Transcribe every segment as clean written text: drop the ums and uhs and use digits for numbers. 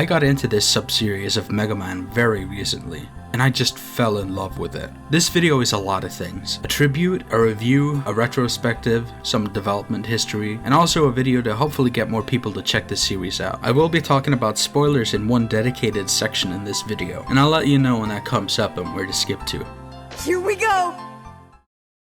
I got into this sub-series of Mega Man very recently, and I just fell in love with it. This video is a lot of things. A tribute, a review, a retrospective, some development history, and also a video to hopefully get more people to check this series out. I will be talking about spoilers in one dedicated section in this video, and I'll let you know when that comes up and where to skip to. Here we go!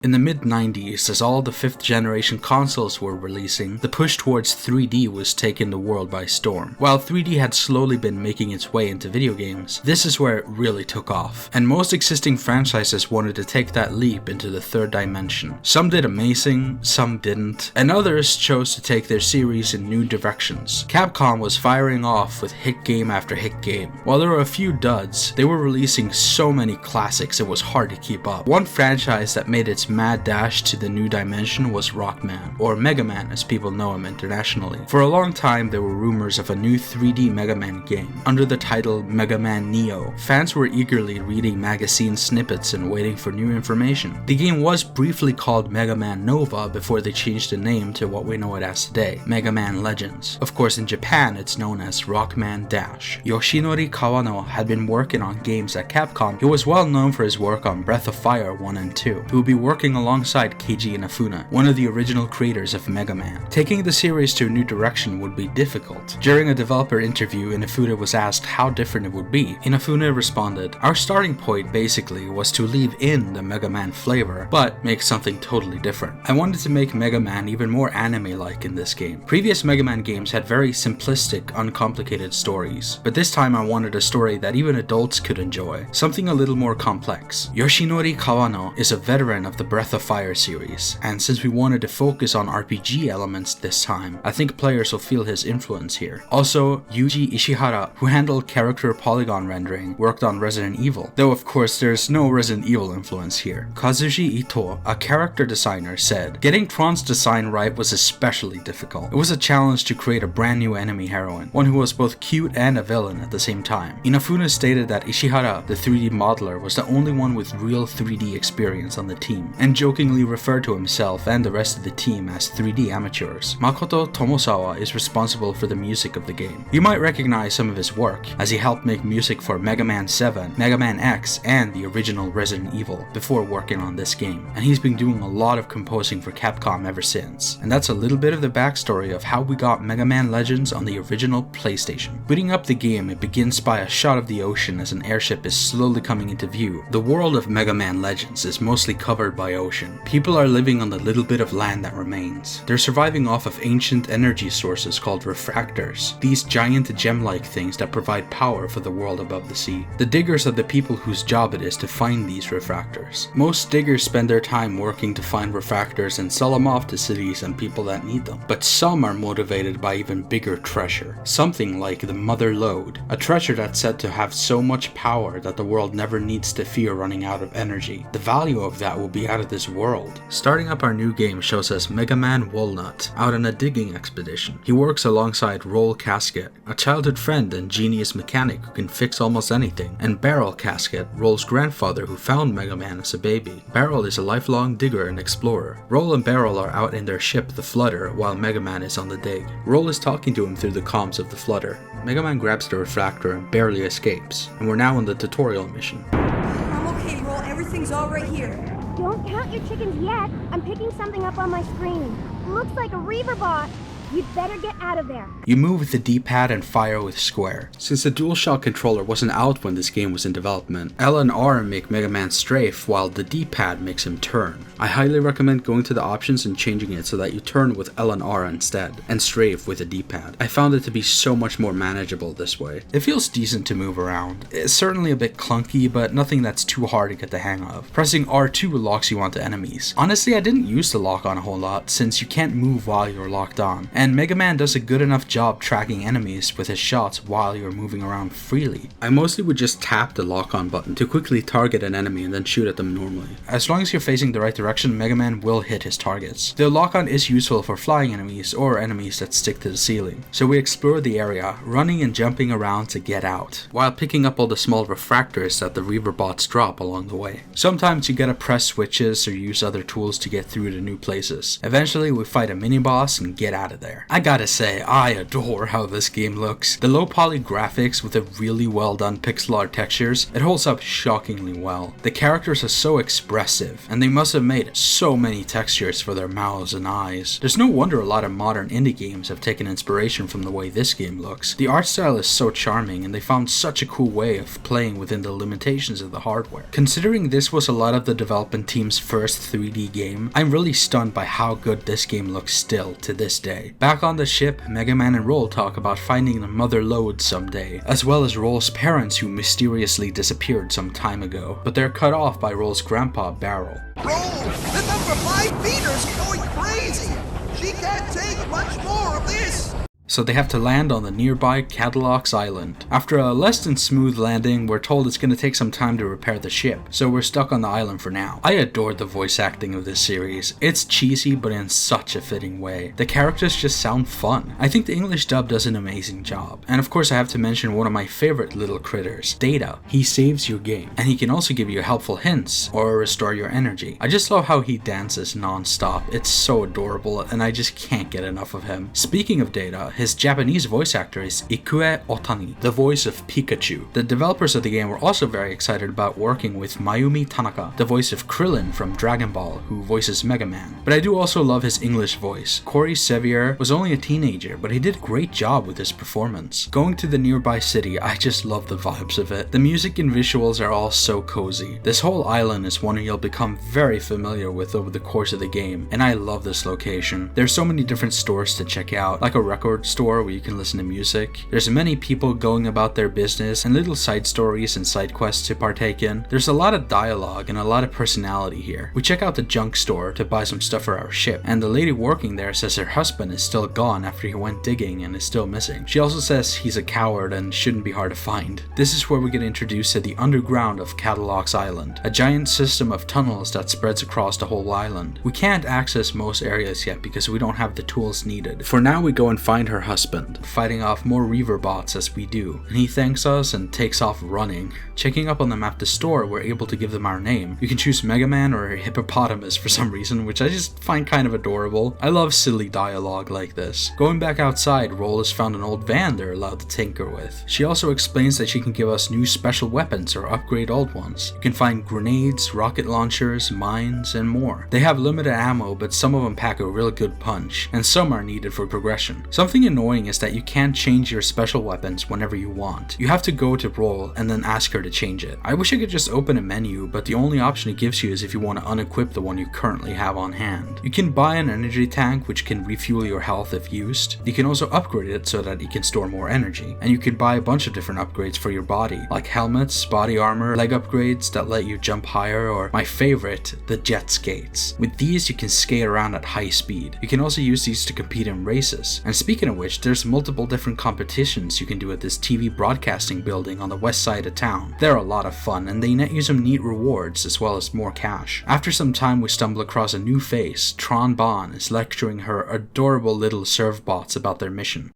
In the mid-90s, as all the 5th generation consoles were releasing, the push towards 3D was taking the world by storm. While 3D had slowly been making its way into video games, this is where it really took off, and most existing franchises wanted to take that leap into the third dimension. Some did amazing, some didn't, and others chose to take their series in new directions. Capcom was firing off with hit game after hit game. While there were a few duds, they were releasing so many classics it was hard to keep up. One franchise that made its mad dash to the new dimension was Rockman, or MegaMan as people know him internationally. For a long time there were rumors of a new 3D Mega Man game. Under the title Mega Man Neo, fans were eagerly reading magazine snippets and waiting for new information. The game was briefly called Mega Man Nova before they changed the name to what we know it as today, MegaMan Legends. Of course in Japan it's known as Rockman Dash. Yoshinori Kawano had been working on games at Capcom. He was well known for his work on Breath of Fire 1 and 2. He would be working alongside Keiji Inafune, one of the original creators of Mega Man. Taking the series to a new direction would be difficult. During a developer interview, Inafune was asked how different it would be. Inafune responded, "Our starting point basically was to leave in the Mega Man flavor, but make something totally different. I wanted to make Mega Man even more anime-like in this game. Previous Mega Man games had very simplistic, uncomplicated stories, but this time I wanted a story that even adults could enjoy, something a little more complex." Yoshinori Kawano is a veteran of the Breath of Fire series, and since we wanted to focus on RPG elements this time, I think players will feel his influence here. Also, Yuji Ishihara, who handled character polygon rendering, worked on Resident Evil, though of course there's no Resident Evil influence here. Kazushi Ito, a character designer, said, "Getting Tron's design right was especially difficult. It was a challenge to create a brand new enemy heroine, one who was both cute and a villain at the same time." Inafune stated that Ishihara, the 3D modeler, was the only one with real 3D experience on the team, and jokingly referred to himself and the rest of the team as 3D amateurs. Makoto Tomosawa is responsible for the music of the game. You might recognize some of his work, as he helped make music for Mega Man 7, Mega Man X, and the original Resident Evil before working on this game, and he's been doing a lot of composing for Capcom ever since. And that's a little bit of the backstory of how we got Mega Man Legends on the original PlayStation. Booting up the game, it begins by a shot of the ocean as an airship is slowly coming into view. The world of Mega Man Legends is mostly covered by ocean. People are living on the little bit of land that remains. They're surviving off of ancient energy sources called refractors, these giant gem-like things that provide power for the world above the sea. The diggers are the people whose job it is to find these refractors. Most diggers spend their time working to find refractors and sell them off to cities and people that need them. But some are motivated by even bigger treasure, something like the Mother Lode, a treasure that's said to have so much power that the world never needs to fear running out of energy. The value of that will be out of this world. Starting up our new game shows us Mega Man Walnut out on a digging expedition. He works alongside Roll Casket, a childhood friend and genius mechanic who can fix almost anything, and Barrel Casket, Roll's grandfather who found Mega Man as a baby. Barrel is a lifelong digger and explorer. Roll and Barrel are out in their ship, the Flutter, while Mega Man is on the dig. Roll is talking to him through the comms of the Flutter. Mega Man grabs the refractor and barely escapes, and we're now on the tutorial mission. I'm okay, Roll. Everything's all right here. Don't count your chickens yet. I'm picking something up on my screen. Looks like a Reaver bot. You'd better get out of there. You move with the D-pad and fire with square. Since the DualShock controller wasn't out when this game was in development, L and R make Mega Man strafe while the D-pad makes him turn. I highly recommend going to the options and changing it so that you turn with L and R instead, and strafe with the D-pad. I found it to be so much more manageable this way. It feels decent to move around. It's certainly a bit clunky, but nothing that's too hard to get the hang of. Pressing R2 locks you onto enemies. Honestly, I didn't use the lock on a whole lot since you can't move while you're locked on, and Mega Man does a good enough job tracking enemies with his shots while you're moving around freely. I mostly would just tap the lock on button to quickly target an enemy and then shoot at them normally. As long as you're facing the right direction, Mega Man will hit his targets. The lock on is useful for flying enemies or enemies that stick to the ceiling. So we explore the area, running and jumping around to get out, while picking up all the small refractors that the Reaver bots drop along the way. Sometimes you gotta press switches or use other tools to get through to new places. Eventually we fight a mini boss and get out of there. there. I gotta say, I adore how this game looks. The low poly graphics with the really well done pixel art textures, it holds up shockingly well. The characters are so expressive, and they must have made so many textures for their mouths and eyes. There's no wonder a lot of modern indie games have taken inspiration from the way this game looks. The art style is so charming, and they found such a cool way of playing within the limitations of the hardware. Considering this was a lot of the development team's first 3D game, I'm really stunned by how good this game looks still to this day. Back on the ship, MegaMan and Roll talk about finding the mother lode someday, as well as Roll's parents who mysteriously disappeared some time ago, but they're cut off by Roll's grandpa Barrel. Roll! The number 5 feeder's going crazy! She can't take much more of this! So they have to land on the nearby Cadillac's Island. After a less than smooth landing, we're told it's going to take some time to repair the ship, so we're stuck on the island for now. I adored the voice acting of this series. It's cheesy, but in such a fitting way. The characters just sound fun. I think the English dub does an amazing job. And of course I have to mention one of my favorite little critters, Data. He saves your game, and he can also give you helpful hints, or restore your energy. I just love how he dances non-stop. It's so adorable, and I just can't get enough of him. Speaking of Data, his Japanese voice actor is Ikue Otani, the voice of Pikachu. The developers of the game were also very excited about working with Mayumi Tanaka, the voice of Krillin from Dragon Ball, who voices Mega Man. But I do also love his English voice. Corey Sevier was only a teenager, but he did a great job with his performance. Going to the nearby city, I just love the vibes of it. The music and visuals are all so cozy. This whole island is one you'll become very familiar with over the course of the game, and I love this location. There's so many different stores to check out, like a record store where you can listen to music. There's many people going about their business and little side stories and side quests to partake in. There's a lot of dialogue and a lot of personality here. We check out the junk store to buy some stuff for our ship, and the lady working there says her husband is still gone after he went digging and is still missing. She also says he's a coward and shouldn't be hard to find. This is where we get introduced to the underground of Cadillac's Island, a giant system of tunnels that spreads across the whole island. We can't access most areas yet because we don't have the tools needed. For now we go and find her husband, fighting off more Reaver bots as we do, and he thanks us and takes off running. Checking up on them at the store, we're able to give them our name. You can choose Mega Man or Hippopotamus for some reason, which I just find kind of adorable. I love silly dialogue like this. Going back outside, Roll has found an old van they're allowed to tinker with. She also explains that she can give us new special weapons or upgrade old ones. You can find grenades, rocket launchers, mines, and more. They have limited ammo, but some of them pack a real good punch, and some are needed for progression. Something annoying is that you can't change your special weapons whenever you want. You have to go to Roll and then ask her to change it. I wish I could just open a menu, but the only option it gives you is if you want to unequip the one you currently have on hand. You can buy an energy tank which can refuel your health if used. You can also upgrade it so that it can store more energy. And you can buy a bunch of different upgrades for your body, like helmets, body armor, leg upgrades that let you jump higher, or my favorite, the jet skates. With these you can skate around at high speed. You can also use these to compete in races. And speaking of which, there's multiple different competitions you can do at this TV broadcasting building on the west side of town. They're a lot of fun, and they net you some neat rewards as well as more cash. After some time we stumble across a new face. Tron Bonne is lecturing her adorable little serve bots about their mission.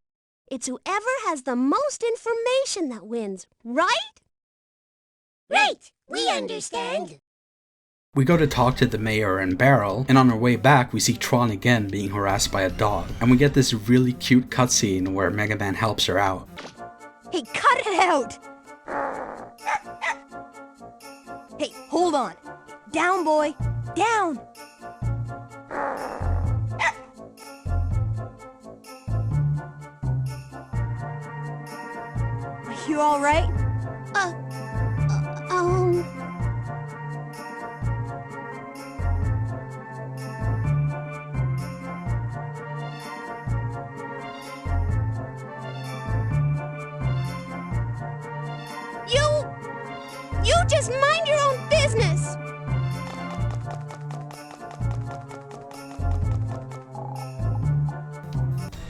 It's whoever has the most information that wins, right? Right, we understand. We go to talk to the mayor and Barrel, and on our way back we see Tron again being harassed by a dog, and we get this really cute cutscene where Mega Man helps her out. Hey, cut it out! Hey, hold on. Down, boy. Down! Are you alright? You just mind your own business!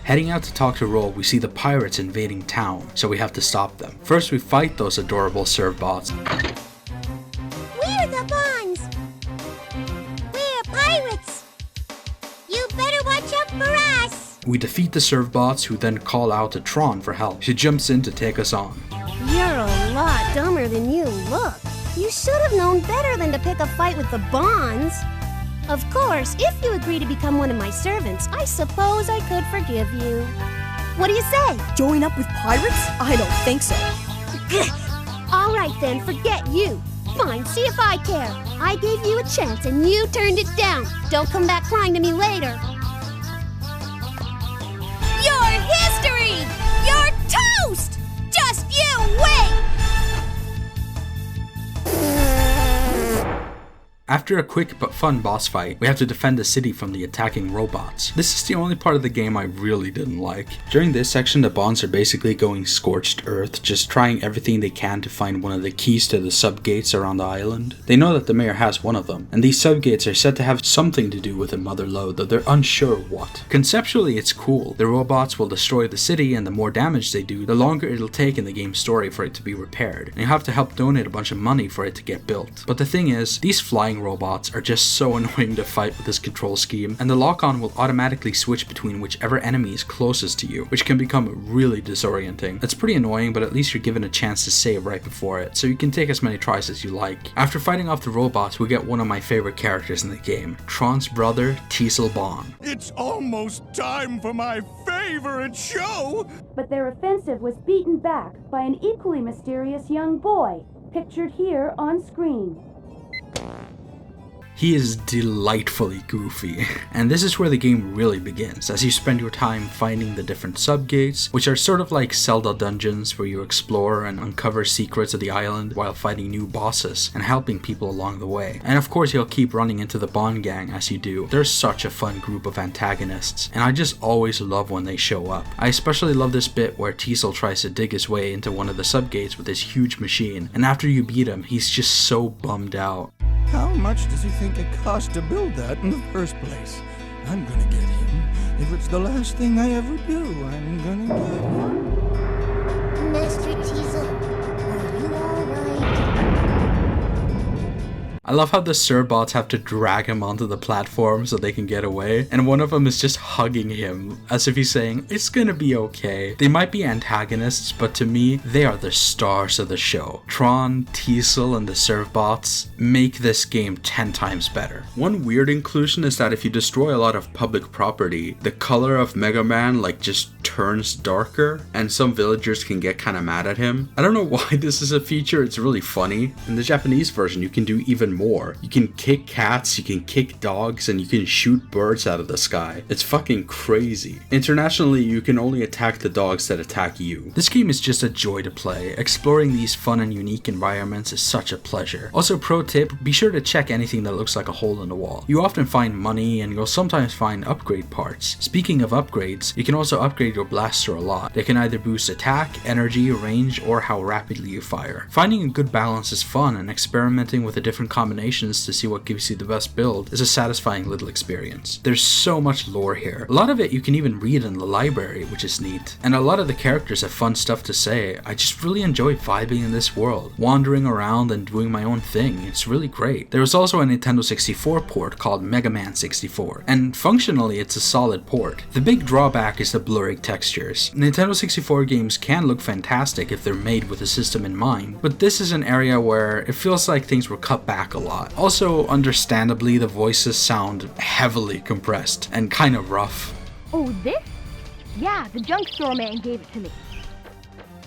Heading out to talk to Roll, we see the pirates invading town, so we have to stop them. First we fight those adorable serve bots. We're the Bonnes! We're pirates! You better watch out for us! We defeat the serve bots, who then call out to Tron for help. She jumps in to take us on. You're a lot dumber than you look. You should have known better than to pick a fight with the Bonnes. Of course, if you agree to become one of my servants, I suppose I could forgive you. What do you say? Join up with pirates? I don't think so. All right then, forget you. Fine, see if I care. I gave you a chance and you turned it down. Don't come back crying to me later. Your history! You're toast! Just you wait! After a quick but fun boss fight, we have to defend the city from the attacking robots. This is the only part of the game I really didn't like. During this section, the Bonnes are basically going scorched earth, just trying everything they can to find one of the keys to the subgates around the island. They know that the mayor has one of them, and these subgates are said to have something to do with a mother lode, though they're unsure what. Conceptually, it's cool. The robots will destroy the city, and the more damage they do, the longer it'll take in the game's story for it to be repaired, and you have to help donate a bunch of money for it to get built. But the thing is, these flying robots are just so annoying to fight with this control scheme, and the lock-on will automatically switch between whichever enemy is closest to you, which can become really disorienting. It's pretty annoying, but at least you're given a chance to save right before it, so you can take as many tries as you like. After fighting off the robots, we get one of my favorite characters in the game, Tron's brother, Bonne. It's almost time for my favorite show! But their offensive was beaten back by an equally mysterious young boy, pictured here on screen. He is delightfully goofy, and this is where the game really begins, as you spend your time finding the different subgates, which are sort of like Zelda dungeons where you explore and uncover secrets of the island while fighting new bosses and helping people along the way. And of course you'll keep running into the Bonne gang as you do. They're such a fun group of antagonists, and I just always love when they show up. I especially love this bit where Teasel tries to dig his way into one of the subgates with his huge machine, and after you beat him, he's just so bummed out. How much does he think it cost to build that in the first place? I'm gonna get him. If it's the last thing I ever do, I'm gonna get him. Master Teasel, are you alright? I love how the Surbots have to drag him onto the platform so they can get away, and one of them is just hugging him, as if he's saying, it's gonna be okay. They might be antagonists, but to me, they are the stars of the show. Tron, Teasel, and the Surbots make this game 10 times better. One weird inclusion is that if you destroy a lot of public property, the color of MegaMan just turns darker, and some villagers can get kinda mad at him. I don't know why this is a feature, it's really funny. In the Japanese version, you can do even more. You can kick cats, you can kick dogs, and you can shoot birds out of the sky. It's fucking crazy. Internationally, you can only attack the dogs that attack you. This game is just a joy to play. Exploring these fun and unique environments is such a pleasure. Also, pro tip, be sure to check anything that looks like a hole in the wall. You often find money, and you'll sometimes find upgrade parts. Speaking of upgrades, you can also upgrade your blaster a lot. They can either boost attack, energy, range, or how rapidly you fire. Finding a good balance is fun, and experimenting with the different combinations to see what gives you the best build is a satisfying little experience. There's so much lore here. A lot of it you can even read in the library, which is neat. And a lot of the characters have fun stuff to say. I just really enjoy vibing in this world, wandering around and doing my own thing. It's really great. There was also a Nintendo 64 port called MegaMan 64, and functionally it's a solid port. The big drawback is the blurry textures. Nintendo 64 games can look fantastic if they're made with the system in mind, but this is an area where it feels like things were cut back a lot. Also, understandably, the voices sound heavily compressed and kind of rough. Oh, this? Yeah, the junk store man gave it to me.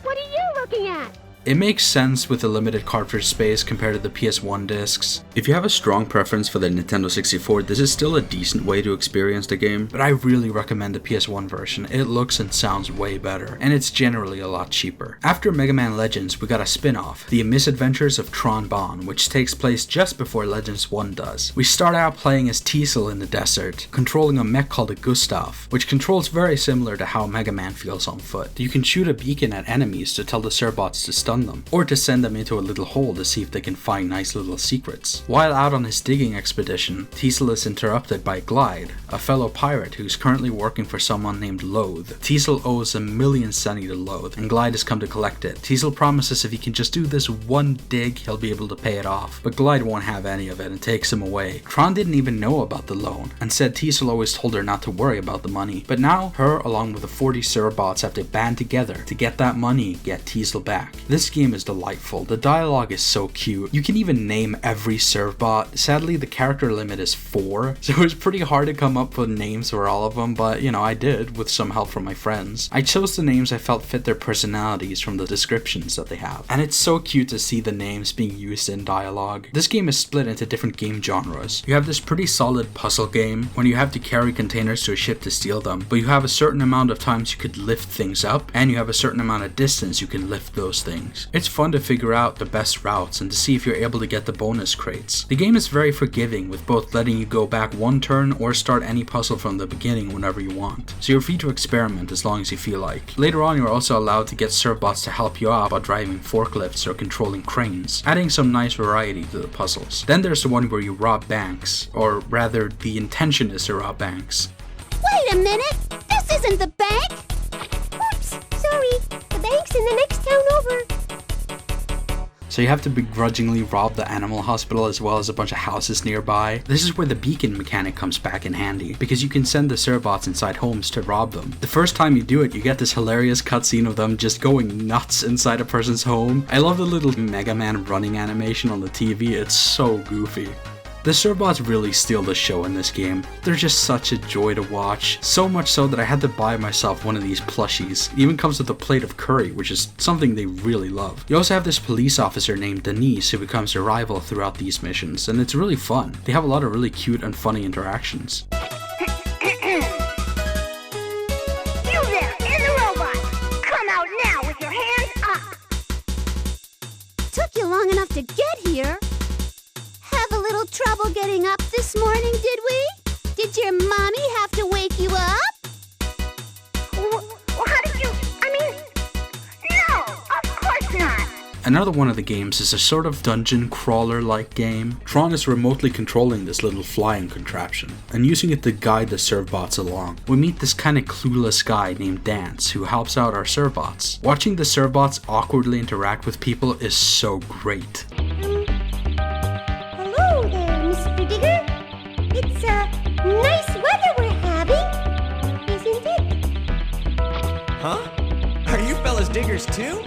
What are you looking at? It makes sense with the limited cartridge space compared to the PS1 discs. If you have a strong preference for the Nintendo 64, this is still a decent way to experience the game, but I really recommend the PS1 version. It looks and sounds way better, and it's generally a lot cheaper. After MegaMan Legends, we got a spin-off, The Misadventures of Tron Bonne, which takes place just before Legends 1 does. We start out playing as Teasel in the desert, controlling a mech called a Gustav, which controls very similar to how MegaMan feels on foot. You can shoot a beacon at enemies to tell the Surbots to stun them, or to send them into a little hole to see if they can find nice little secrets. While out on his digging expedition, Teasel is interrupted by Glide, a fellow pirate who's currently working for someone named Loath. Teasel owes 1 million sunny to Loath, and Glide has come to collect it. Teasel promises if he can just do this one dig, he'll be able to pay it off, but Glide won't have any of it and takes him away. Tron didn't even know about the loan, and said Teasel always told her not to worry about the money, but now her along with the 40 Surbots have to band together to get that money, get Teasel back. This This game is delightful. The dialogue is so cute. You can even name every servbot. Sadly, the character limit is 4, so it was pretty hard to come up with names for all of them, but I did with some help from my friends. I chose the names I felt fit their personalities from the descriptions that they have. And it's so cute to see the names being used in dialogue. This game is split into different game genres. You have this pretty solid puzzle game when you have to carry containers to a ship to steal them, but you have a certain amount of times you could lift things up, and you have a certain amount of distance you can lift those things. It's fun to figure out the best routes and to see if you're able to get the bonus crates. The game is very forgiving with both letting you go back one turn or start any puzzle from the beginning whenever you want, so you're free to experiment as long as you feel like. Later on, you're also allowed to get servbots to help you out by driving forklifts or controlling cranes, adding some nice variety to the puzzles. Then there's the one where you rob banks, or rather the intention is to rob banks. Wait a minute! This isn't the bank! Oops, sorry. The bank's in the next town over. So you have to begrudgingly rob the animal hospital as well as a bunch of houses nearby. This is where the beacon mechanic comes back in handy, because you can send the servbots inside homes to rob them. The first time you do it, you get this hilarious cutscene of them just going nuts inside a person's home. I love the little MegaMan running animation on the TV, it's so goofy. The servbots really steal the show in this game. They're just such a joy to watch, so much so that I had to buy myself one of these plushies. It even comes with a plate of curry, which is something they really love. You also have this police officer named Denise who becomes your rival throughout these missions, and it's really fun. They have a lot of really cute and funny interactions. You there, in the robot! Come out now with your hands up! Took you long enough to get here. Have a little trouble getting up this morning, did we? Did your mommy have to wake you up? Well, how did you... no, of course not. Another one of the games is a sort of dungeon crawler-like game. Tron is remotely controlling this little flying contraption and using it to guide the servbots along. We meet this kind of clueless guy named Dance who helps out our servbots. Watching the servbots awkwardly interact with people is so great. Hello there, Mr. Digger. It's nice weather we're having, isn't it? Huh? Are you fellas diggers too?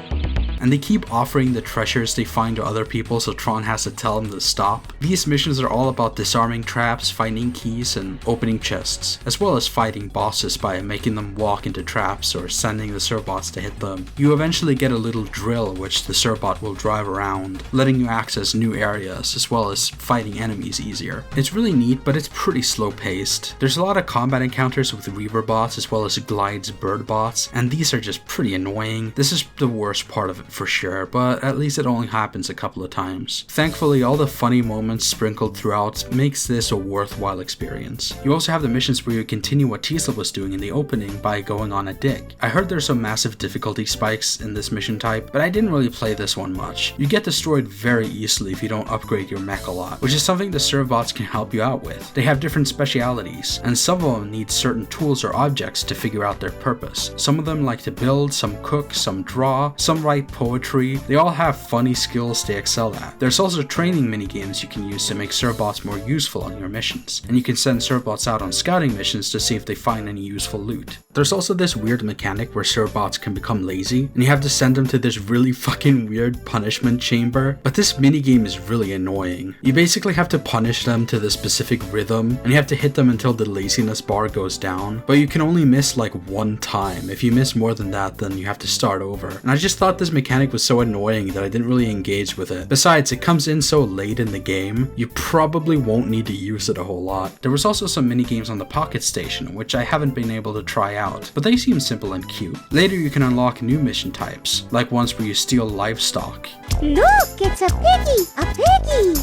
And they keep offering the treasures they find to other people, so Tron has to tell them to stop. These missions are all about disarming traps, finding keys, and opening chests, as well as fighting bosses by making them walk into traps or sending the servbots to hit them. You eventually get a little drill which the servbot will drive around, letting you access new areas, as well as fighting enemies easier. It's really neat, but it's pretty slow paced. There's a lot of combat encounters with Reaver bots as well as Glide's bird bots, and these are just pretty annoying. This is the worst part of it for sure, but at least it only happens a couple of times. Thankfully, all the funny moments sprinkled throughout makes this a worthwhile experience. You also have the missions where you continue what Teasel was doing in the opening by going on a dig. I heard there's some massive difficulty spikes in this mission type, but I didn't really play this one much. You get destroyed very easily if you don't upgrade your mech a lot, which is something the servbots can help you out with. They have different specialities, and some of them need certain tools or objects to figure out their purpose. Some of them like to build, some cook, some draw, some write poetry. They all have funny skills they excel at. There's also training minigames you can use to make servbots more useful on your missions, and you can send servbots out on scouting missions to see if they find any useful loot. There's also this weird mechanic where servbots can become lazy, and you have to send them to this really fucking weird punishment chamber, but this minigame is really annoying. You basically have to punish them to the specific rhythm, and you have to hit them until the laziness bar goes down, but you can only miss like one time. If you miss more than that, then you have to start over. And I just thought this mechanic was so annoying that I didn't really engage with it. Besides, it comes in so late in the game, you probably won't need to use it a whole lot. There was also some minigames on the Pocket Station, which I haven't been able to try out, but they seem simple and cute. Later you can unlock new mission types, like ones where you steal livestock. Look, it's a piggy! A piggy!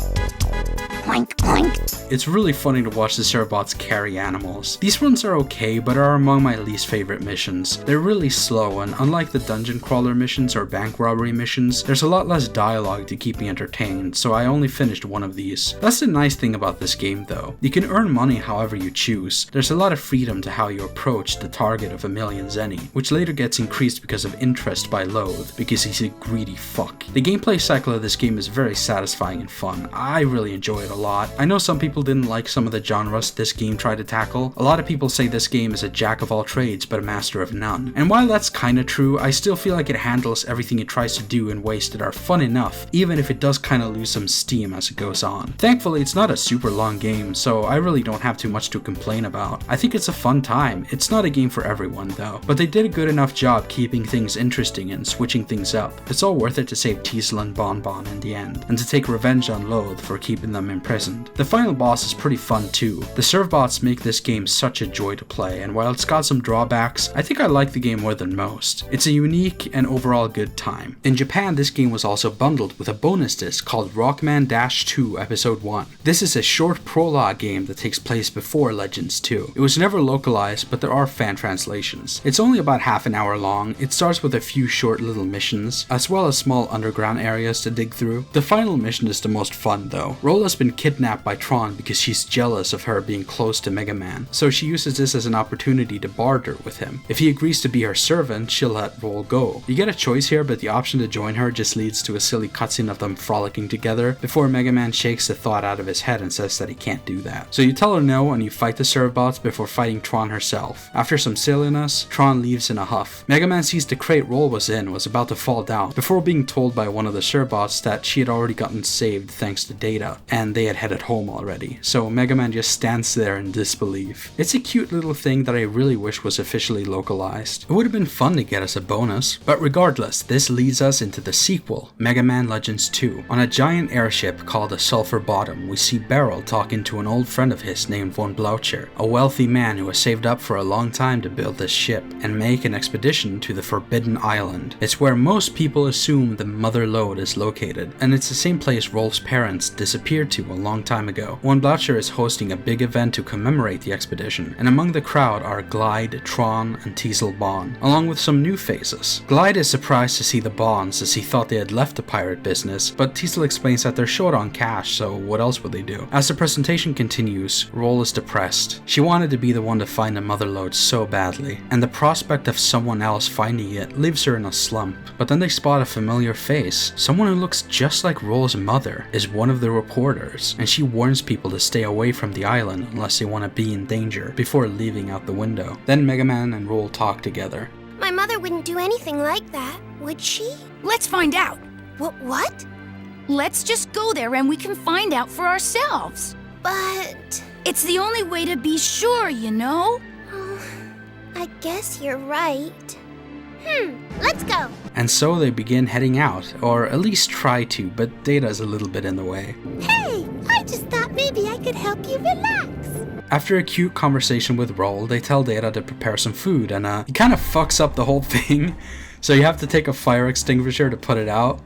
Oink, oink. It's really funny to watch the servbots carry animals. These ones are okay, but are among my least favorite missions. They're really slow, and unlike the dungeon crawler missions or bank robbery missions, there's a lot less dialogue to keep me entertained, so I only finished one of these. That's the nice thing about this game though. You can earn money however you choose. There's a lot of freedom to how you approach the target of 1,000,000 zenny, which later gets increased because of interest by Loathe, because he's a greedy fuck. The gameplay cycle of this game is very satisfying and fun. I really enjoy it a lot. I know some people didn't like some of the genres this game tried to tackle. A lot of people say this game is a jack of all trades but a master of none. And while that's kinda true, I still feel like it handles everything it tries to do in ways that are fun enough, even if it does kinda lose some steam as it goes on. Thankfully, it's not a super long game, so I really don't have too much to complain about. I think it's a fun time. It's not a game for everyone though, but they did a good enough job keeping things interesting and switching things up. It's all worth it to save Teasel and Bonne in the end, and to take revenge on Loathe for keeping them imprisoned. The final boss is pretty fun too. The servbots make this game such a joy to play, and while it's got some drawbacks, I think I like the game more than most. It's a unique and overall good time. In Japan, this game was also bundled with a bonus disc called Rockman-2 Episode 1. This is a short prologue game that takes place before Legends 2. It was never localized, but there are fan translations. It's only about half an hour long. It starts with a few short little missions, as well as small underground areas to dig through. The final mission is the most fun though. Roll has been kidnapped by Tron because she's jealous of her being close to MegaMan, so she uses this as an opportunity to barter with him. If he agrees to be her servant, she'll let Roll go. You get a choice here, but the option to join her just leads to a silly cutscene of them frolicking together before MegaMan shakes the thought out of his head and says that he can't do that. So you tell her no and you fight the servbots before fighting Tron herself. After some silliness, Tron leaves in a huff. MegaMan sees the crate Roll was in was about to fall down before being told by one of the servbots that she had already gotten saved thanks to Data, and they had headed home already. So MegaMan just stands there in disbelief. It's a cute little thing that I really wish was officially localized. It would have been fun to get as a bonus. But regardless, this leads us into the sequel, MegaMan Legends 2. On a giant airship called the Sulphur Bottom, we see Beryl talking to an old friend of his named Von Blaucher, a wealthy man who has saved up for a long time to build this ship and make an expedition to the Forbidden Island. It's where most people assume the Mother Lode is located, and it's the same place Rolf's parents disappeared to a long time ago. Von Blaucher is hosting a big event to commemorate the expedition, and among the crowd are Glide, Tron, and Teasel Bonne, along with some new faces. Glide is surprised to see the Bonnes as he thought they had left the pirate business, but Teasel explains that they're short on cash, so what else would they do? As the presentation continues, Roll is depressed. She wanted to be the one to find the Mother Lode so badly, and the prospect of someone else finding it leaves her in a slump. But then they spot a familiar face. Someone who looks just like Roll's mother is one of the reporters, and she warns people to stay away from the island unless they want to be in danger before leaving out the window. Then MegaMan and Roll talk together. My mother wouldn't do anything like that, would she? Let's find out. What? Let's just go there and we can find out for ourselves. But... It's the only way to be sure, you know? Oh, I guess you're right. Let's go. And so they begin heading out, or at least try to, but Data's a little bit in the way. Hey, I just thought maybe I could help you relax. After a cute conversation with Roll, they tell Data to prepare some food, and he kind of fucks up the whole thing. So you have to take a fire extinguisher to put it out.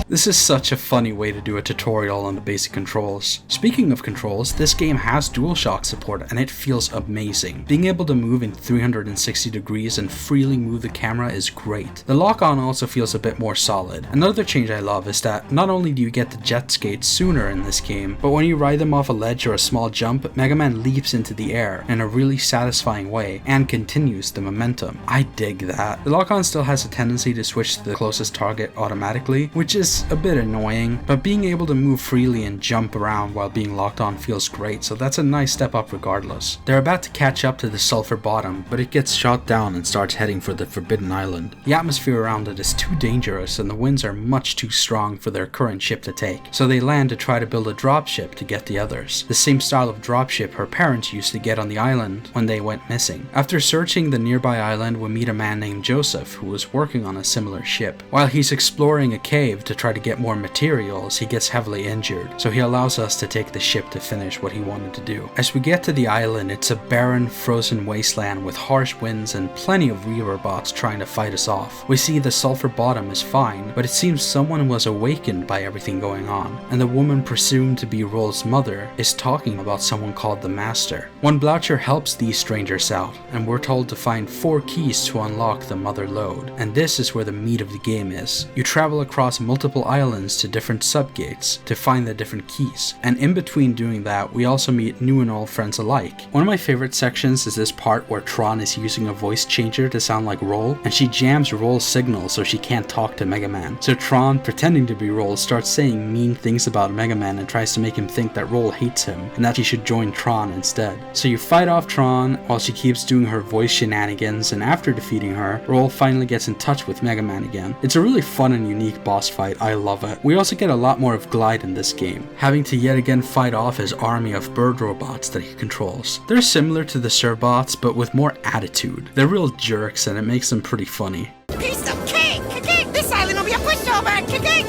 This is such a funny way to do a tutorial on the basic controls. Speaking of controls, this game has DualShock support and it feels amazing. Being able to move in 360 degrees and freely move the camera is great. The lock-on also feels a bit more solid. Another change I love is that not only do you get the jet skates sooner in this game, but when you ride them off a ledge or a small jump, MegaMan leaps into the air in a really satisfying way and continues the momentum. I dig that. The lock-on still has a tendency to switch to the closest target automatically, which is a bit annoying, but being able to move freely and jump around while being locked on feels great, so that's a nice step up regardless. They're about to catch up to the Sulphur Bottom, but it gets shot down and starts heading for the Forbidden Island. The atmosphere around it is too dangerous and the winds are much too strong for their current ship to take, so they land to try to build a dropship to get the others. The same style of dropship her parents used to get on the island when they went missing. After searching the nearby island, we meet a man named Joseph who was working on a similar ship. While he's exploring a cave to try to get more materials, he gets heavily injured, so he allows us to take the ship to finish what he wanted to do. As we get to the island, it's a barren, frozen wasteland with harsh winds and plenty of Reaver bots trying to fight us off. We see the Sulphur Bottom is fine, but it seems someone was awakened by everything going on, and the woman presumed to be Roll's mother is talking about someone called the Master. Von Blaucher helps these strangers out, and we're told to find 4 keys to unlock the Mother Lode, and this is where the meat of the game is. You travel across multiple multiple islands to different subgates to find the different keys. And in between doing that, we also meet new and old friends alike. One of my favorite sections is this part where Tron is using a voice changer to sound like Roll, and she jams Roll's signal so she can't talk to MegaMan. So Tron, pretending to be Roll, starts saying mean things about MegaMan and tries to make him think that Roll hates him and that he should join Tron instead. So you fight off Tron while she keeps doing her voice shenanigans, and after defeating her, Roll finally gets in touch with MegaMan again. It's a really fun and unique boss fight, I love it. We also get a lot more of Glide in this game, having to yet again fight off his army of bird robots that he controls. They're similar to the Serbots, but with more attitude. They're real jerks and it makes them pretty funny. Piece of cake! Cake! This island will be a pushover! Cake!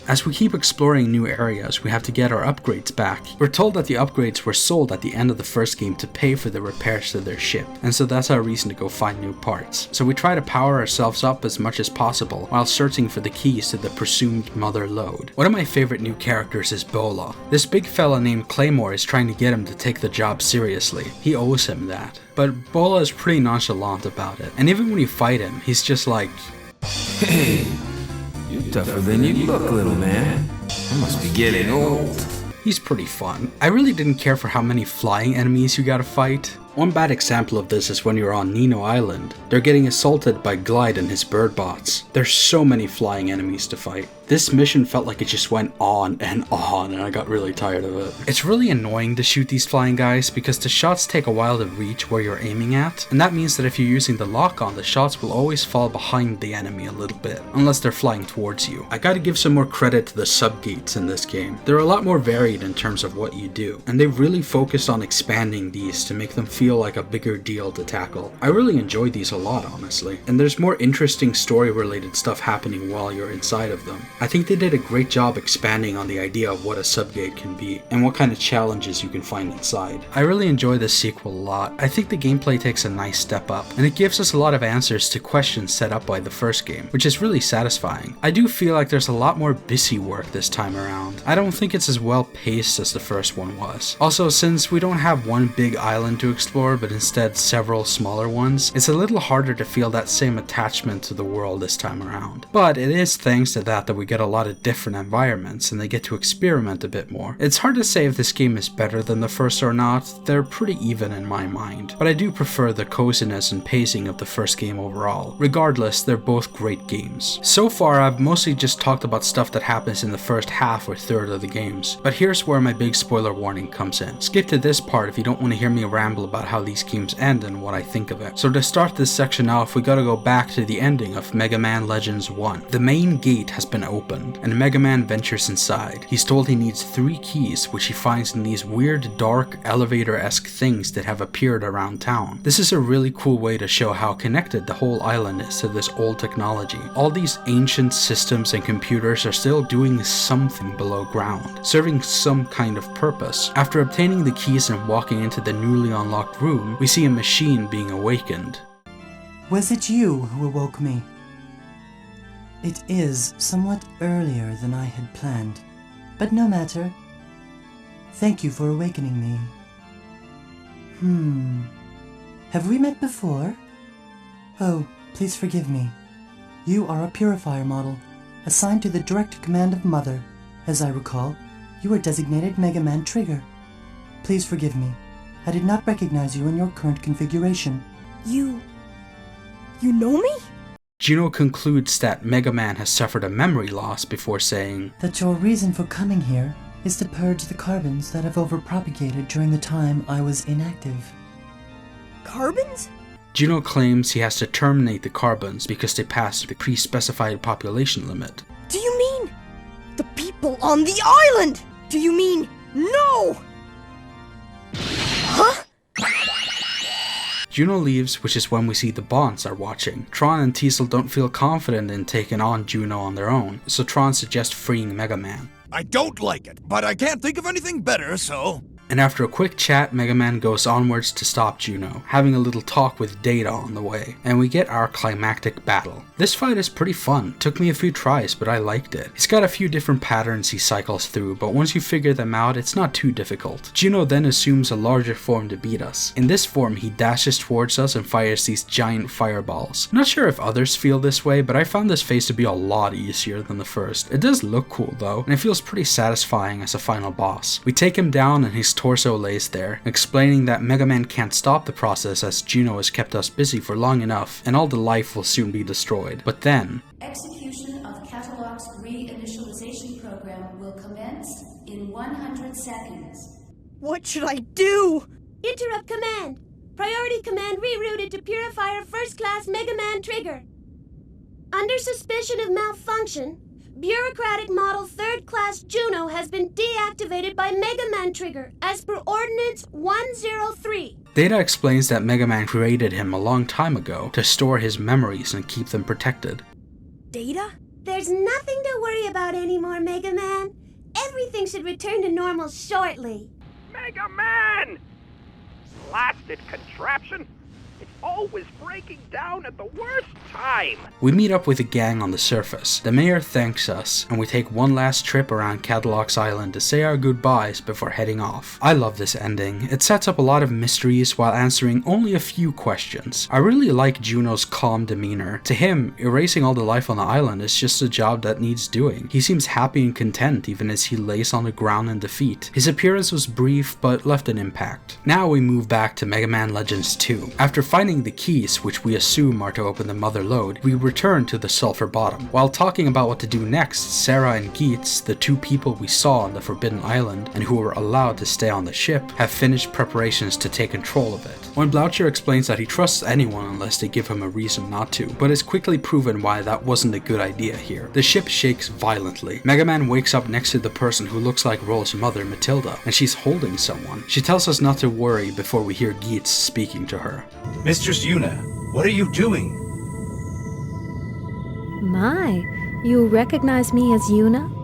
As we keep exploring new areas, we have to get our upgrades back. We're told that the upgrades were sold at the end of the first game to pay for the repairs to their ship, and so that's our reason to go find new parts. So we try to power ourselves up as much as possible while searching for the keys to the presumed mother lode. One of my favorite new characters is Bola. This big fella named Claymore is trying to get him to take the job seriously. He owes him that. But Bola is pretty nonchalant about it, and even when you fight him, he's just like, "Hey, you're tougher than you look, little man. I must be getting old." He's pretty fun. I really didn't care for how many flying enemies you gotta fight. One bad example of this is when you're on Nino Island. They're getting assaulted by Glide and his bird bots. There's so many flying enemies to fight. This mission felt like it just went on and I got really tired of it. It's really annoying to shoot these flying guys because the shots take a while to reach where you're aiming at, and that means that if you're using the lock-on, the shots will always fall behind the enemy a little bit, unless they're flying towards you. I gotta give some more credit to the subgates in this game. They're a lot more varied in terms of what you do, and they've really focused on expanding these to make them feel like a bigger deal to tackle. I really enjoyed these a lot, honestly, and there's more interesting story-related stuff happening while you're inside of them. I think they did a great job expanding on the idea of what a subgate can be and what kind of challenges you can find inside. I really enjoy this sequel a lot. I think the gameplay takes a nice step up, and it gives us a lot of answers to questions set up by the first game, which is really satisfying. I do feel like there's a lot more busy work this time around. I don't think it's as well paced as the first one was. Also, since we don't have one big island to explore, but instead several smaller ones, it's a little harder to feel that same attachment to the world this time around. But it is thanks to that we get a lot of different environments and they get to experiment a bit more. It's hard to say if this game is better than the first or not. They're pretty even in my mind, but I do prefer the coziness and pacing of the first game overall. Regardless, they're both great games. So far, I've mostly just talked about stuff that happens in the first half or third of the games, but here's where my big spoiler warning comes in. Skip to this part if you don't want to hear me ramble about how these games end and what I think of it. So to start this section off, we gotta go back to the ending of MegaMan Legends 1. The main gate has been opened, and MegaMan ventures inside. He's told he needs 3 keys, which he finds in these weird, dark, elevator-esque things that have appeared around town. This is a really cool way to show how connected the whole island is to this old technology. All these ancient systems and computers are still doing something below ground, serving some kind of purpose. After obtaining the keys and walking into the newly unlocked room, we see a machine being awakened. Was it you who awoke me? It is somewhat earlier than I had planned, but no matter. Thank you for awakening me. Have we met before? Oh, please forgive me. You are a purifier model, assigned to the direct command of Mother. As I recall, you are designated MegaMan Trigger. Please forgive me. I did not recognize you in your current configuration. You know me? Juno concludes that MegaMan has suffered a memory loss before saying that your reason for coming here is to purge the carbons that have overpropagated during the time I was inactive. Carbons? Juno claims he has to terminate the carbons because they passed the pre-specified population limit. Do you mean the people on the island? Do you mean no? Huh? Juno leaves, which is when we see the Bonnes are watching. Tron and Teasel don't feel confident in taking on Juno on their own, so Tron suggests freeing MegaMan. I don't like it, but I can't think of anything better, so... And after a quick chat, MegaMan goes onwards to stop Juno, having a little talk with Data on the way, and we get our climactic battle. This fight is pretty fun, took me a few tries but I liked it. He's got a few different patterns he cycles through, but once you figure them out it's not too difficult. Juno then assumes a larger form to beat us. In this form he dashes towards us and fires these giant fireballs. I'm not sure if others feel this way, but I found this phase to be a lot easier than the first. It does look cool though, and it feels pretty satisfying as a final boss. We take him down and his torso lays there, explaining that MegaMan can't stop the process as Juno has kept us busy for long enough and all the life will soon be destroyed. But then... Execution of Catalog's reinitialization program will commence in 100 seconds. What should I do? Interrupt command. Priority command rerouted to Purifier First Class MegaMan Trigger. Under suspicion of malfunction, Bureaucratic Model 3rd Class Juno has been deactivated by MegaMan Trigger as per Ordinance 103. Data explains that MegaMan created him a long time ago to store his memories and keep them protected. Data? There's nothing to worry about anymore, MegaMan. Everything should return to normal shortly. MegaMan! Blasted contraption! It's always breaking down at the worst time! We meet up with the gang on the surface. The mayor thanks us, and we take one last trip around Catalog's Island to say our goodbyes before heading off. I love this ending. It sets up a lot of mysteries while answering only a few questions. I really like Juno's calm demeanor. To him, erasing all the life on the island is just a job that needs doing. He seems happy and content even as he lays on the ground in defeat. His appearance was brief but left an impact. Now we move back to MegaMan Legends 2. After finding the keys, which we assume are to open the mother lode, we return to the sulfur bottom. While talking about what to do next, Sarah and Geets, the two people we saw on the Forbidden Island and who were allowed to stay on the ship, have finished preparations to take control of it. When Bloucher explains that he trusts anyone unless they give him a reason not to, but it's quickly proven why that wasn't a good idea here. The ship shakes violently. MegaMan wakes up next to the person who looks like Roll's mother, Matilda, and she's holding someone. She tells us not to worry before we hear Geets speaking to her. Mistress Yuna, what are you doing? My, you recognize me as Yuna?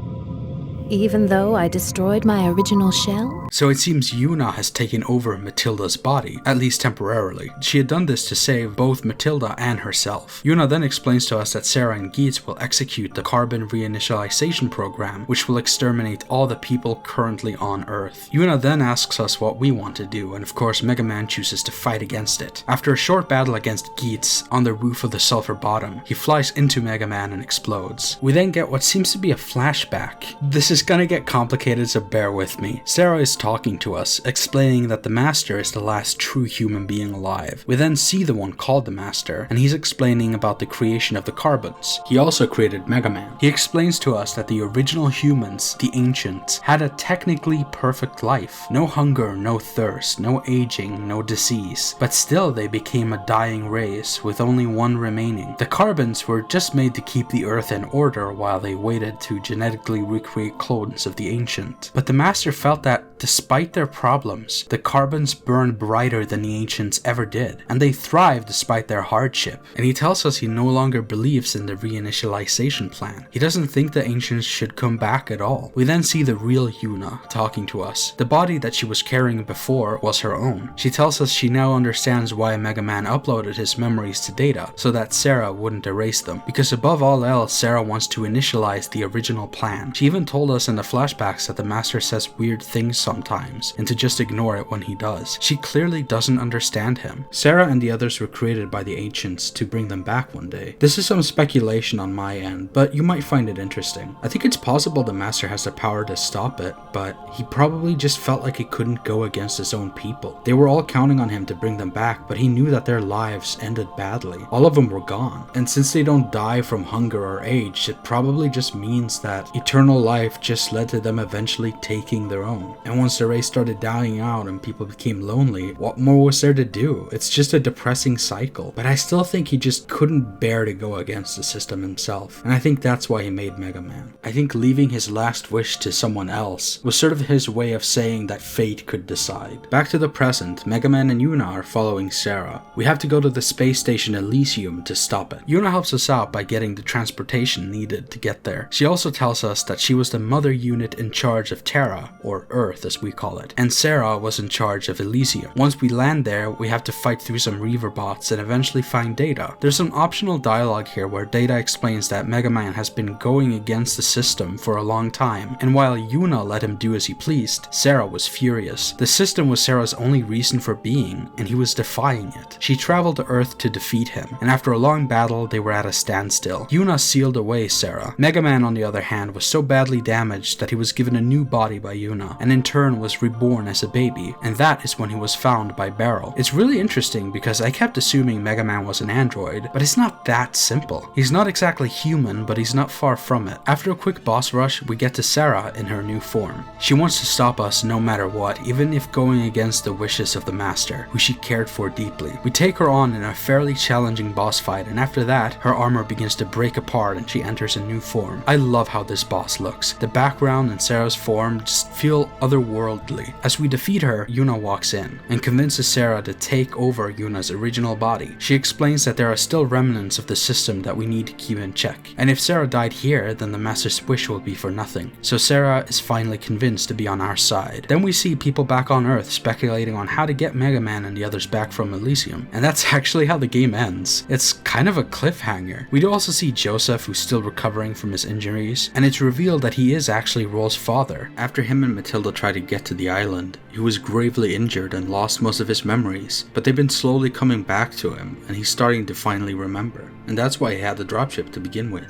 Even though I destroyed my original shell? So it seems Yuna has taken over Matilda's body, at least temporarily. She had done this to save both Matilda and herself. Yuna then explains to us that Sarah and Geets will execute the carbon reinitialization program, which will exterminate all the people currently on Earth. Yuna then asks us what we want to do, and of course MegaMan chooses to fight against it. After a short battle against Geets on the roof of the sulfur bottom, he flies into MegaMan and explodes. We then get what seems to be a flashback. This is gonna get complicated, so bear with me. Sarah is talking to us, explaining that the Master is the last true human being alive. We then see the one called the Master, and he's explaining about the creation of the carbons. He also created MegaMan. He explains to us that the original humans, the ancients, had a technically perfect life. No hunger, no thirst, no aging, no disease. But still they became a dying race, with only one remaining. The carbons were just made to keep the Earth in order while they waited to genetically recreate clones of the ancient. But the Master felt that despite their problems, the carbons burned brighter than the ancients ever did, and they thrived despite their hardship. And he tells us he no longer believes in the reinitialization plan. He doesn't think the ancients should come back at all. We then see the real Yuna talking to us. The body that she was carrying before was her own. She tells us she now understands why MegaMan uploaded his memories to Data, so that Sarah wouldn't erase them. Because above all else, Sarah wants to initialize the original plan. She even told us in the flashbacks that the Master says weird things sometimes, and to just ignore it when he does. She clearly doesn't understand him. Sarah and the others were created by the ancients to bring them back one day. This is some speculation on my end, but you might find it interesting. I think it's possible the Master has the power to stop it, but he probably just felt like he couldn't go against his own people. They were all counting on him to bring them back, but he knew that their lives ended badly. All of them were gone. And since they don't die from hunger or age, it probably just means that eternal life just led to them eventually taking their own. And once the race started dying out and people became lonely, what more was there to do? It's just a depressing cycle. But I still think he just couldn't bear to go against the system himself. And I think that's why he made MegaMan. I think leaving his last wish to someone else was sort of his way of saying that fate could decide. Back to the present, MegaMan and Yuna are following Sarah. We have to go to the space station Elysium to stop it. Yuna helps us out by getting the transportation needed to get there. She also tells us that she was the mother unit in charge of Terra, or Earth, Earth as we call it, and Sarah was in charge of Elysium. Once we land there, we have to fight through some Reaver bots and eventually find Data. There's some optional dialogue here where Data explains that MegaMan has been going against the system for a long time, and while Yuna let him do as he pleased, Sarah was furious. The system was Sarah's only reason for being, and he was defying it. She traveled to Earth to defeat him, and after a long battle, they were at a standstill. Yuna sealed away Sarah. MegaMan, on the other hand, was so badly damaged that he was given a new body by Yuna, and in turn was reborn as a baby, and that is when he was found by Beryl. It's really interesting because I kept assuming MegaMan was an android, but it's not that simple. He's not exactly human, but he's not far from it. After a quick boss rush, we get to Sarah in her new form. She wants to stop us no matter what, even if going against the wishes of the Master, who she cared for deeply. We take her on in a fairly challenging boss fight, and after that, her armor begins to break apart and she enters a new form. I love how this boss looks. The background and Sarah's form just feel otherworldly. As we defeat her, Yuna walks in and convinces Sarah to take over Yuna's original body. She explains that there are still remnants of the system that we need to keep in check, and if Sarah died here, then the Master's wish will be for nothing. So Sarah is finally convinced to be on our side. Then we see people back on Earth speculating on how to get MegaMan and the others back from Elysium, and that's actually how the game ends. It's kind of a cliffhanger. We do also see Joseph, who's still recovering from his injuries, and it's revealed that he is actually Roll's father. After him and Matilda try to get to the island, he was gravely injured and lost most of his memories, but they've been slowly coming back to him, and he's starting to finally remember, and that's why he had the dropship to begin with.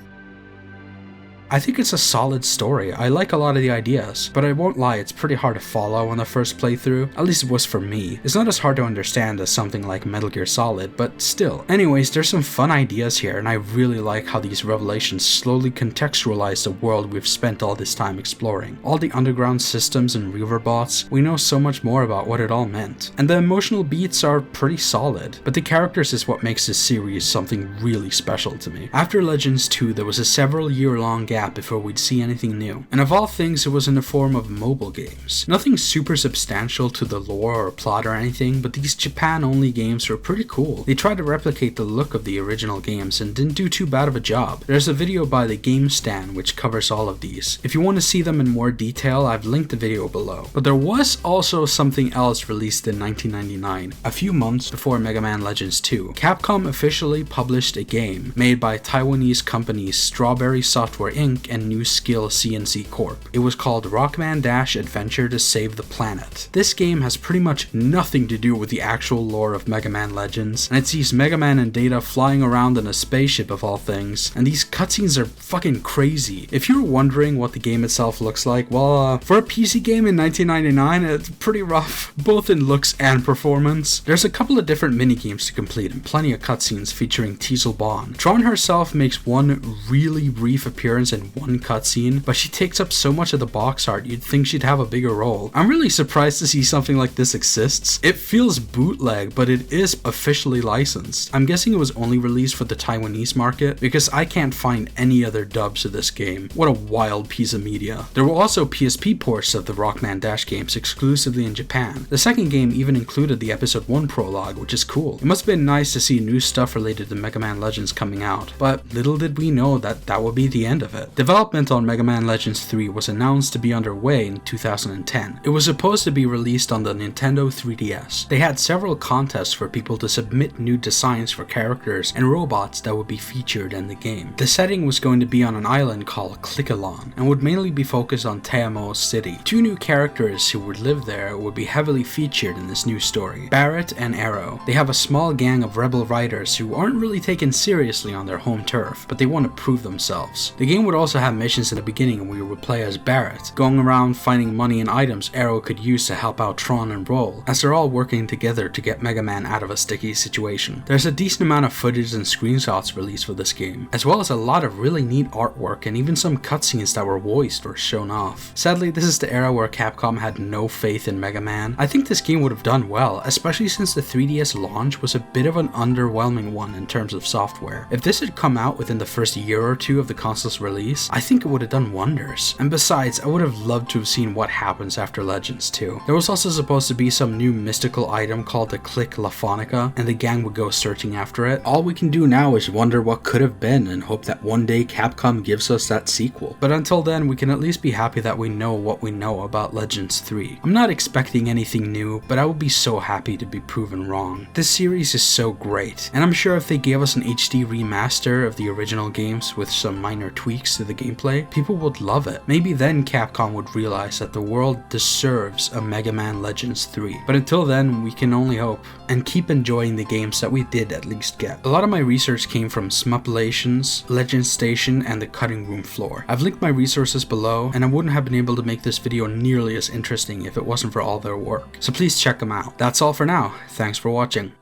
I think it's a solid story. I like a lot of the ideas, but I won't lie, it's pretty hard to follow on the first playthrough. At least it was for me. It's not as hard to understand as something like Metal Gear Solid, but still. Anyways, there's some fun ideas here, and I really like how these revelations slowly contextualize the world we've spent all this time exploring. All the underground systems and Reaver bots, we know so much more about what it all meant. And the emotional beats are pretty solid, but the characters is what makes this series something really special to me. After Legends 2, there was a several-year-long gap before we'd see anything new, and of all things it was in the form of mobile games. Nothing super substantial to the lore or plot or anything, but these Japan-only games were pretty cool. They tried to replicate the look of the original games and didn't do too bad of a job. There's a video by the Game Stand which covers all of these. If you want to see them in more detail, I've linked the video below. But there was also something else released in 1999, a few months before MegaMan Legends 2. Capcom officially published a game made by Taiwanese companies Strawberry Software Inc. and New Skill CNC Corp. It was called Rockman Dash Adventure to Save the Planet. This game has pretty much nothing to do with the actual lore of MegaMan Legends, and it sees MegaMan and Data flying around in a spaceship of all things, and these cutscenes are fucking crazy. If you're wondering what the game itself looks like, well, for a PC game in 1999, it's pretty rough, both in looks and performance. There's a couple of different minigames to complete and plenty of cutscenes featuring Bonne. Tron herself makes one really brief appearance in one cutscene, but she takes up so much of the box art you'd think she'd have a bigger role. I'm really surprised to see something like this exists. It feels bootleg, but it is officially licensed. I'm guessing it was only released for the Taiwanese market because I can't find any other dubs of this game. What a wild piece of media. There were also PSP ports of the Rockman Dash games exclusively in Japan. The second game even included the episode 1 prologue, which is cool. It must have been nice to see new stuff related to MegaMan Legends coming out, but little did we know that that would be the end of it. Development on MegaMan Legends 3 was announced to be underway in 2010. It was supposed to be released on the Nintendo 3DS. They had several contests for people to submit new designs for characters and robots that would be featured in the game. The setting was going to be on an island called Clickalon and would mainly be focused on Teamo City. Two new characters who would live there would be heavily featured in this new story, Barrett and Arrow. They have a small gang of rebel riders who aren't really taken seriously on their home turf, but they want to prove themselves. The game would also have missions in the beginning where you would play as Barrett, going around finding money and items Arrow could use to help out Tron and Roll, as they're all working together to get MegaMan out of a sticky situation. There's a decent amount of footage and screenshots released for this game, as well as a lot of really neat artwork and even some cutscenes that were voiced or shown off. Sadly, this is the era where Capcom had no faith in MegaMan. I think this game would have done well, especially since the 3DS launch was a bit of an underwhelming one in terms of software. If this had come out within the first year or two of the console's release, release, I think it would have done wonders. And besides, I would have loved to have seen what happens after Legends 2. There was also supposed to be some new mystical item called the Click Laphonica, and the gang would go searching after it. All we can do now is wonder what could have been and hope that one day Capcom gives us that sequel. But until then, we can at least be happy that we know what we know about Legends 3. I'm not expecting anything new, but I would be so happy to be proven wrong. This series is so great, and I'm sure if they gave us an HD remaster of the original games with some minor tweaks to the gameplay, people would love it. Maybe then Capcom would realize that the world deserves a Mega Man Legends 3. But until then, we can only hope, and keep enjoying the games that we did at least get. A lot of my research came from Smuplations, Legends Station, and the Cutting Room Floor. I've linked my resources below, and I wouldn't have been able to make this video nearly as interesting if it wasn't for all their work. So please check them out. That's all for now. Thanks for watching.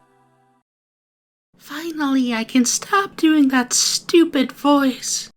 Finally, I can stop doing that stupid voice.